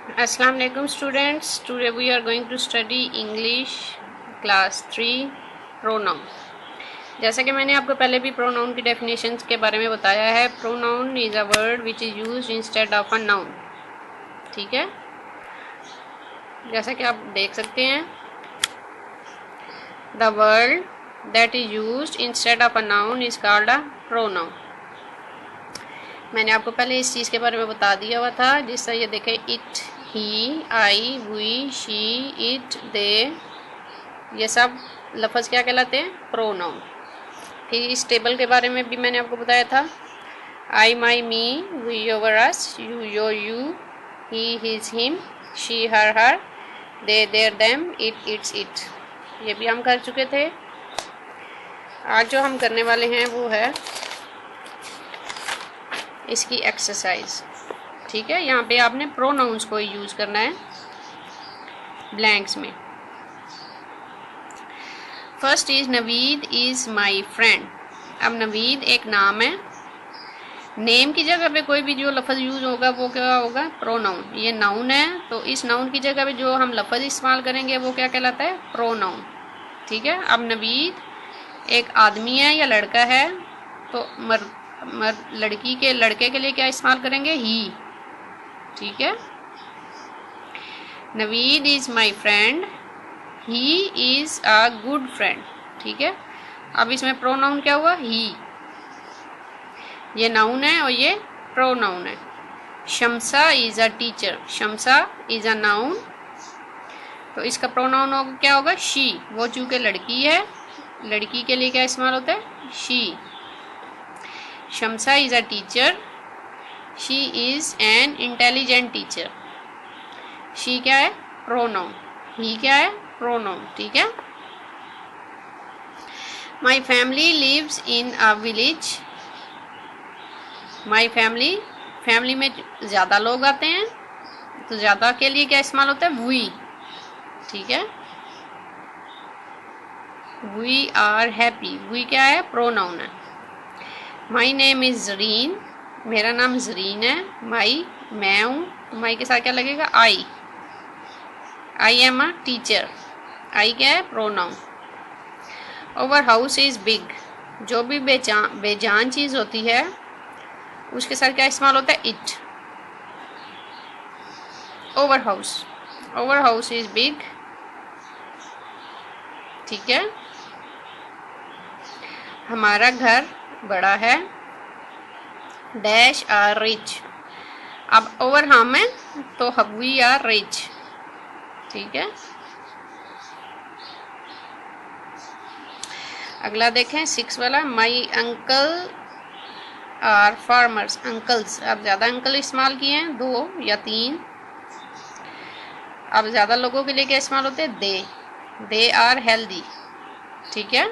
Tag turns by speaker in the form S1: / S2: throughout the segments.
S1: Assalamu alaikum students. Today we are going to study English class 3 pronoun. जैसा कि मैंने आपको पहले भी प्रोनाउन की डेफिनेशंस के बारे में बताया है, pronoun is a word which is used instead of a noun. ठीक है, जैसा कि आप देख सकते हैं, the word that is used instead of a noun is called a pronoun. मैंने आपको पहले इस चीज़ के बारे में बता दिया हुआ था. जिस तरह ये देखें, it, he, I, we, she, it, they, ये सब लफ्ज़ क्या कहलाते हैं? प्रोनाउन. फिर इस टेबल के बारे में भी मैंने आपको बताया था. I, my, me, we, your, us, you, your, you, he, his, him, she, her, they, their, them, it, its, it. ये भी हम कर चुके थे. आज जो हम करने वाले हैं वो है इसकी एक्सरसाइज. ठीक है, यहाँ पे आपने प्रोनाउंस को यूज़ करना है ब्लैंक्स में. First is Naveed is my friend. अब नवीद एक नाम है. नेम की जगह पे कोई भी जो लफ्ज़ यूज़ होगा वो क्या होगा? प्रोनाउन. ये नाउन है, तो इस नाउन की जगह पे जो हम लफ्ज़ इस्तेमाल करेंगे वो क्या कहलाता है? प्रोनाउन. ठीक है, अब नवीद एक आदमी है या लड़का है, तो लड़के के लिए क्या इस्तेमाल करेंगे? ही. ठीक है, Naveed is my friend, he is a good friend. ठीक है, अब इसमें प्रोनाउन क्या हुआ? ही. ये नाउन है और ये प्रोनाउन है. Shamsa is a teacher. Shamsa is a noun, तो इसका प्रोनाउन क्या होगा? शी. वो चूँकि लड़की है, लड़की के लिए क्या इस्तेमाल होता है? She. Shamsa is a teacher, she is an intelligent teacher. She क्या है? प्रोनाउन. ही क्या है? प्रोनाउन. ठीक है, my family lives in a village. My family, family में ज़्यादा लोग आते हैं, तो ज़्यादा के लिए क्या इस्तेमाल होता है? वी. ठीक है, वी आर हैप्पी. वी क्या है? प्रोनाउन है. My name is Zareen. मेरा नाम जरीन है. माई, मैं हूँ. माई के साथ क्या लगेगा? आई. I am a teacher. आई क्या है? Pronoun. Over house is big. जो भी बेजान चीज़ होती है उसके साथ क्या इस्तेमाल होता है? It. Our house. Our house is big. ठीक है, हमारा घर बड़ा है. Dash are rich. अब ओवर हम है तो वी आर रिच. ठीक है, अगला देखें 6 वाला. My uncle are farmers. Uncles, अब ज़्यादा अंकल इस्तेमाल किए हैं, 2 या 3. अब ज़्यादा लोगों के लिए क्या इस्तेमाल होते हैं? दे. They are healthy. ठीक है,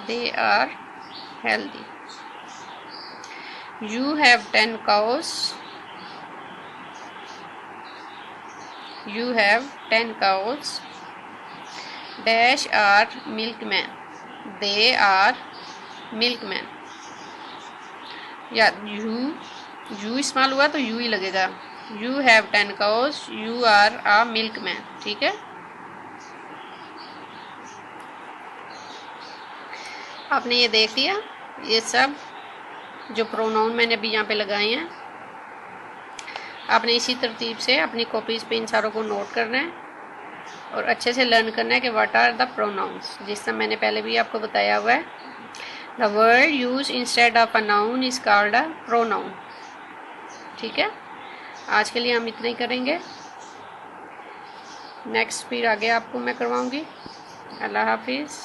S1: they are healthy. You have 10 cows. You have 10 cows. Dash are milkmen. They are milkmen. या you इस्तेमाल हुआ तो you ही लगेगा. You have 10 cows. You are a milkman. ठीक है, आपने ये देख लिया. ये सब जो प्रोनाउन मैंने अभी यहाँ पे लगाए हैं, आपने इसी तरतीब से अपनी कॉपीज़ पे इन सारों को नोट करना है और अच्छे से लर्न करना है कि व्हाट आर द प्रोनाउंस. जिस तरह मैंने पहले भी आपको बताया हुआ है, the word use instead of a noun is called a pronoun. ठीक है, आज के लिए हम इतना ही करेंगे. नेक्स्ट फिर आगे आपको मैं करवाऊँगी. अल्लाह हाफिज़.